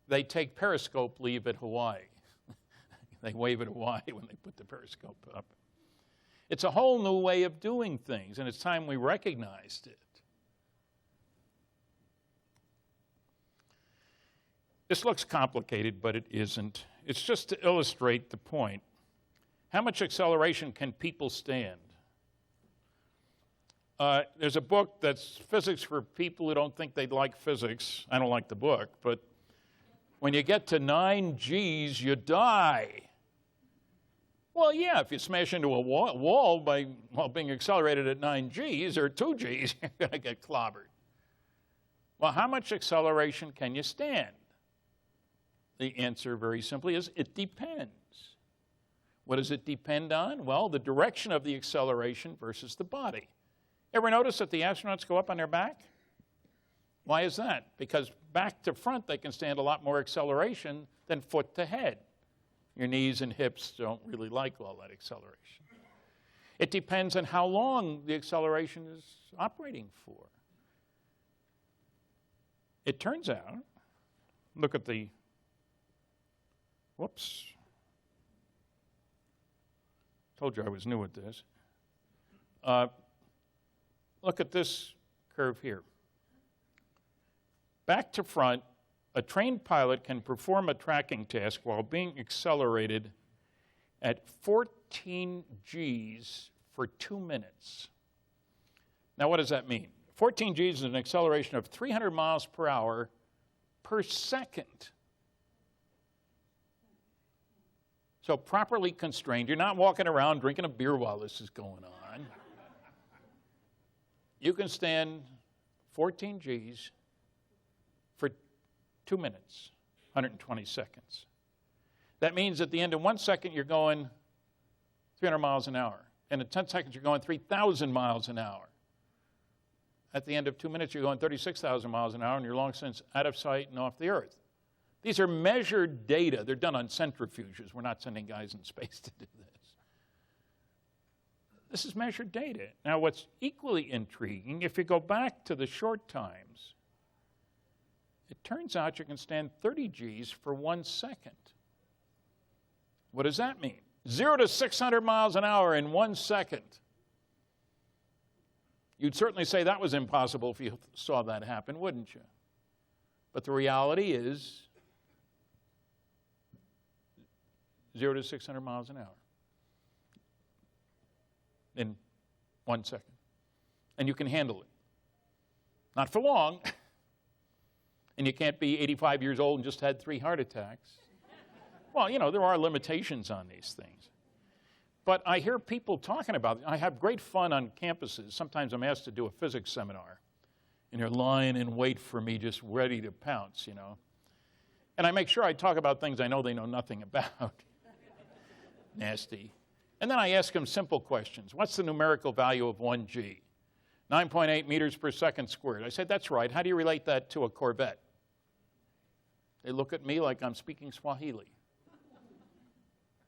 They take periscope leave at Hawaii. They wave at Hawaii when they put the periscope up. It's a whole new way of doing things, and it's time we recognized it. This looks complicated, but it isn't. It's just to illustrate the point. How much acceleration can people stand? There's a book that's physics for people who don't think they'd like physics. I don't like the book, but when you get to 9 Gs, you die. Well, yeah, if you smash into a wall while being accelerated at 9 Gs or 2 Gs, you're going to get clobbered. Well, how much acceleration can you stand? The answer very simply is it depends. What does it depend on? Well, the direction of the acceleration versus the body. Ever notice that the astronauts go up on their back? Why is that? Because back to front they can stand a lot more acceleration than foot to head. Your knees and hips don't really like all that acceleration. It depends on how long the acceleration is operating for. It turns out, look at the, whoops, told you I was new at this. Look at this curve here. Back to front, a trained pilot can perform a tracking task while being accelerated at 14 Gs for 2 minutes. Now, what does that mean? 14 Gs is an acceleration of 300 miles per hour per second. So properly constrained. You're not walking around drinking a beer while this is going on. You can stand 14 Gs for 2 minutes, 120 seconds. That means at the end of 1 second, you're going 300 miles an hour. And in 10 seconds, you're going 3,000 miles an hour. At the end of 2 minutes, you're going 36,000 miles an hour, and you're long since out of sight and off the Earth. These are measured data. They're done on centrifuges. We're not sending guys in space to do this. This is measured data. Now, what's equally intriguing, if you go back to the short times, it turns out you can stand 30 Gs for 1 second. What does that mean? 0 to 600 miles an hour in 1 second. You'd certainly say that was impossible if you saw that happen, wouldn't you? But the reality is 0 to 600 miles an hour in 1 second. And you can handle it. Not for long. And you can't be 85 years old and just had 3 heart attacks. Well, you know, there are limitations on these things. But I hear people talking about it. I have great fun on campuses. Sometimes I'm asked to do a physics seminar, and they're lying in wait for me just ready to pounce, you know. And I make sure I talk about things I know they know nothing about. Nasty. And then I ask them simple questions. What's the numerical value of 1 G? 9.8 meters per second squared. I said, that's right. How do you relate that to a Corvette? They look at me like I'm speaking Swahili.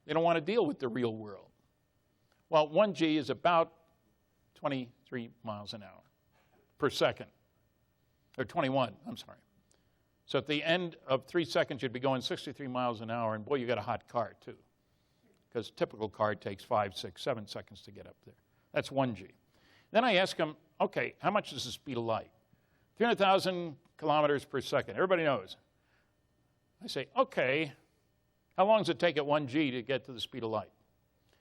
They don't want to deal with the real world. Well, 1 G is about 23 miles an hour per second. Or 21, I'm sorry. So at the end of 3 seconds, you'd be going 63 miles an hour, and boy, you got a hot car, too. Because a typical car takes 5, 6, 7 seconds to get up there. That's 1 G. Then I ask them, okay, how much is the speed of light? 300,000 kilometers per second. Everybody knows. I say, okay, how long does it take at 1 G to get to the speed of light?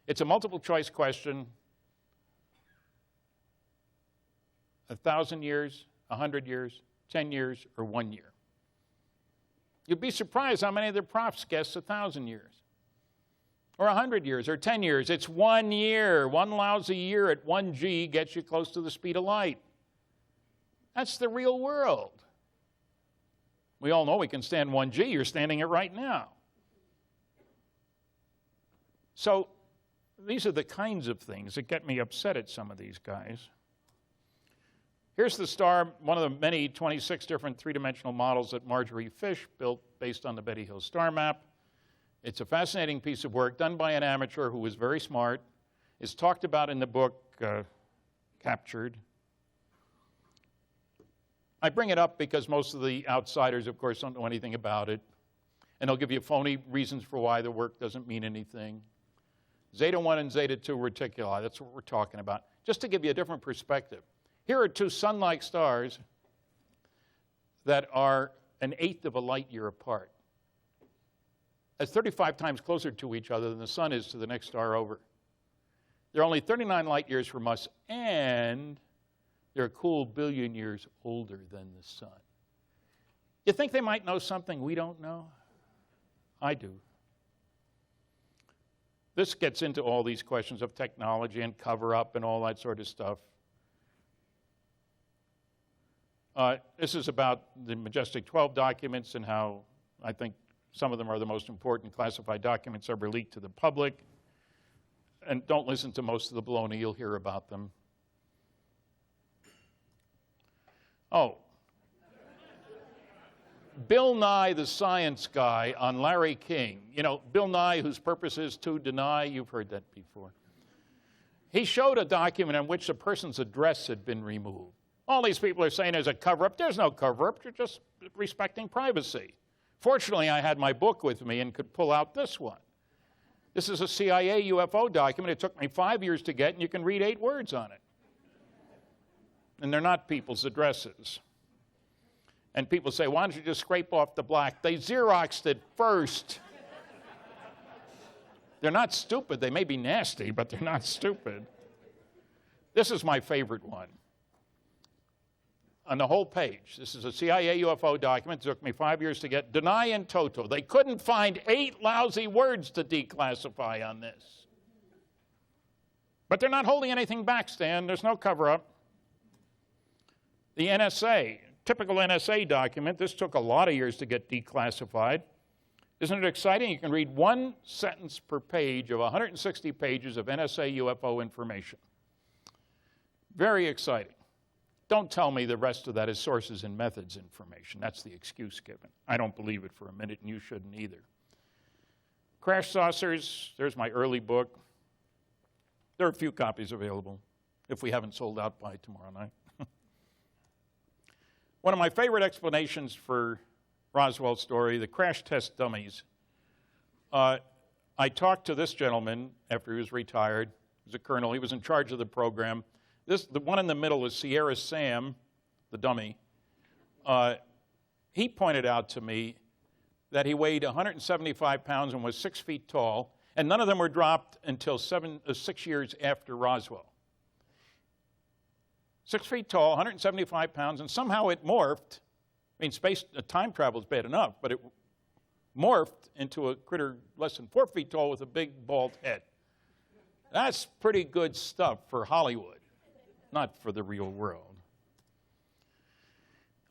It's a multiple choice question. 1,000 years, 100 years, 10 years, or 1 year. You'd be surprised how many of the profs guess 1,000 years. Or 100 years, or 10 years. It's 1 year. 1 lousy year at 1 G gets you close to the speed of light. That's the real world. We all know we can stand 1 G. You're standing it right now. So these are the kinds of things that get me upset at some of these guys. Here's the star, one of the many 26 different three-dimensional models that Marjorie Fish built based on the Betty Hill star map. It's a fascinating piece of work done by an amateur who was very smart. It's talked about in the book, Captured. I bring it up because most of the outsiders, of course, don't know anything about it. And they'll give you phony reasons for why the work doesn't mean anything. Zeta 1 and Zeta 2 reticuli, that's what we're talking about. Just to give you a different perspective. Here are 2 sun-like stars that are 1/8 of a light year apart. That's 35 times closer to each other than the sun is to the next star over. They're only 39 light years from us, and they're a cool billion years older than the sun. You think they might know something we don't know? I do. This gets into all these questions of technology and cover-up and all that sort of stuff. This is about the Majestic 12 documents and how I think some of them are the most important classified documents ever leaked to the public. And don't listen to most of the baloney, you'll hear about them. Oh. Bill Nye, the science guy, on Larry King. You know, Bill Nye, whose purpose is to deny, you've heard that before. He showed a document in which a person's address had been removed. All these people are saying there's a cover-up. There's no cover-up. They're just respecting privacy. Fortunately, I had my book with me and could pull out this one. This is a CIA UFO document. It took me 5 years to get, and you can read 8 words on it. And they're not people's addresses. And people say, why don't you just scrape off the black? They Xeroxed it first. They're not stupid. They may be nasty, but they're not stupid. This is my favorite one. On the whole page, this is a CIA UFO document. It took me 5 years to get. Deny in toto. They couldn't find 8 lousy words to declassify on this. But they're not holding anything back, Stan. There's no cover-up. The NSA, typical NSA document. This took a lot of years to get declassified. Isn't it exciting? You can read 1 sentence per page of 160 pages of NSA UFO information. Very exciting. Don't tell me the rest of that is sources and methods information. That's the excuse given. I don't believe it for a minute, and you shouldn't either. Crash saucers, there's my early book. There are a few copies available, if we haven't sold out by tomorrow night. One of my favorite explanations for Roswell's story, the crash test dummies. I talked to this gentleman after he was retired. He was a colonel. He was in charge of the program. The one in the middle is Sierra Sam, the dummy. He pointed out to me that he weighed 175 pounds and was 6 feet tall, and none of them were dropped until 6 years after Roswell. 6 feet tall, 175 pounds, and somehow it morphed. I mean, time travel is bad enough, but it morphed into a critter less than 4 feet tall with a big bald head. That's pretty good stuff for Hollywood, not for the real world.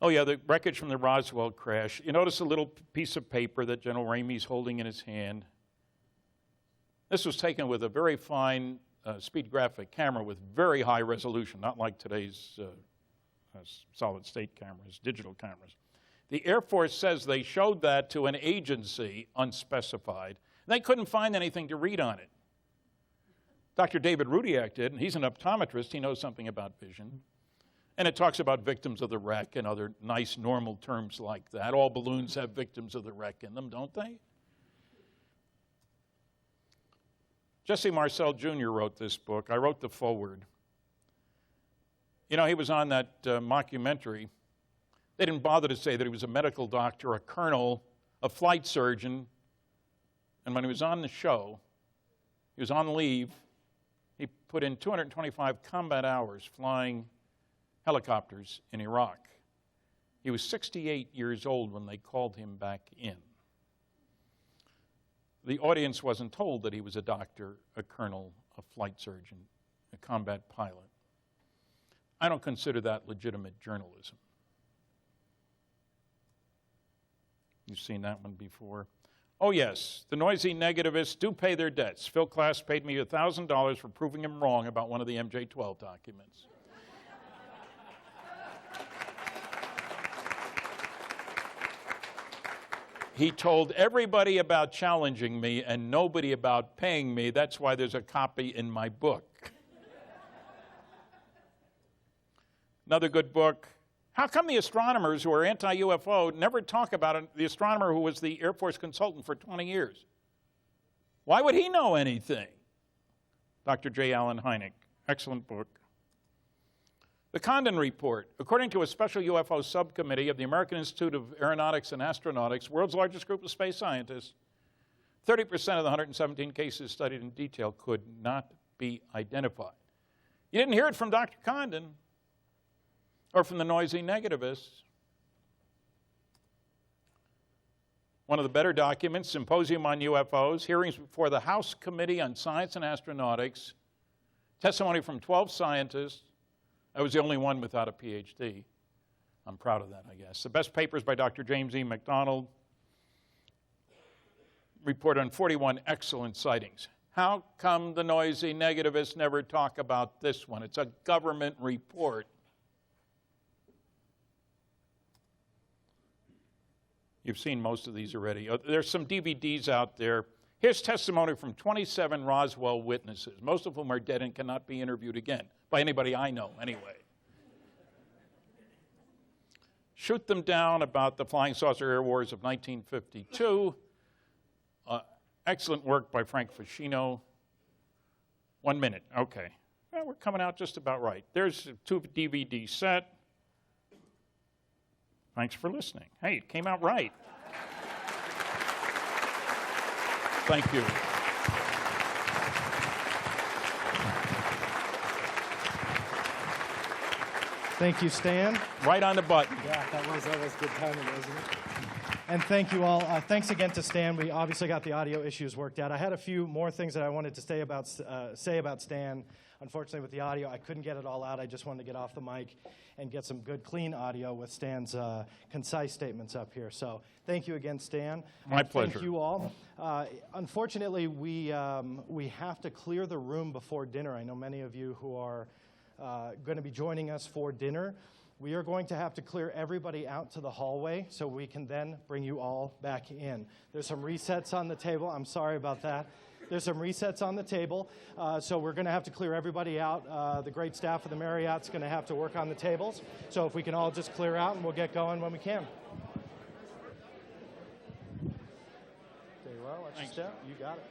Oh yeah, the wreckage from the Roswell crash. You notice a little piece of paper that General Ramey's holding in his hand. This was taken with a very fine speed graphic camera with very high resolution, not like today's solid-state cameras, digital cameras. The Air Force says they showed that to an agency, unspecified. They couldn't find anything to read on it. Dr. David Rudiak did, and he's an optometrist. He knows something about vision. And it talks about victims of the wreck and other nice, normal terms like that. All balloons have victims of the wreck in them, don't they? Jesse Marcel Jr. wrote this book. I wrote the foreword. You know, he was on that mockumentary. They didn't bother to say that he was a medical doctor, a colonel, a flight surgeon. And when he was on the show, he was on leave. He put in 225 combat hours flying helicopters in Iraq. He was 68 years old when they called him back in. The audience wasn't told that he was a doctor, a colonel, a flight surgeon, a combat pilot. I don't consider that legitimate journalism. You've seen that one before. Oh yes, the noisy negativists do pay their debts. Phil Klass paid me $1,000 for proving him wrong about one of the MJ-12 documents. He told everybody about challenging me and nobody about paying me. That's why there's a copy in my book. Another good book. How come the astronomers who are anti-UFO never talk about it? The astronomer who was the Air Force consultant for 20 years. Why would he know anything? Dr. J. Allen Hynek. Excellent book. The Condon Report. According to a special UFO subcommittee of the American Institute of Aeronautics and Astronautics, world's largest group of space scientists, 30% of the 117 cases studied in detail could not be identified. You didn't hear it from Dr. Condon or from the noisy negativists. One of the better documents, Symposium on UFOs, hearings before the House Committee on Science and Astronautics, testimony from 12 scientists. I was the only one without a PhD. I'm proud of that, I guess. The best papers by Dr. James E. McDonald report on 41 excellent sightings. How come the noisy negativists never talk about this one? It's a government report. You've seen most of these already. There's some DVDs out there. Here's testimony from 27 Roswell witnesses, most of whom are dead and cannot be interviewed again, by anybody I know anyway. Shoot Them Down about the Flying Saucer Air Wars of 1952. Excellent work by Frank Ficino. 1 minute, okay. Well, we're coming out just about right. There's a 2 DVD set. Thanks for listening. Hey, it came out right. Thank you. Thank you, Stan. Right on the button. Yeah, that was good timing, wasn't it? And thank you all. Thanks again to Stan. We obviously got the audio issues worked out. I had a few more things that I wanted to say about Stan. Unfortunately, with the audio, I couldn't get it all out. I just wanted to get off the mic and get some good, clean audio with Stan's concise statements up here. So thank you again, Stan. My pleasure. Thank you all. Unfortunately, we have to clear the room before dinner. I know many of you who are going to be joining us for dinner. We are going to have to clear everybody out to the hallway so we can then bring you all back in. There's some resets on the table. I'm sorry about that. There's some resets on the table, so we're going to have to clear everybody out. The great staff of the Marriott's going to have to work on the tables. So if we can all just clear out, and we'll get going when we can. There you are. Watch your step. You got it.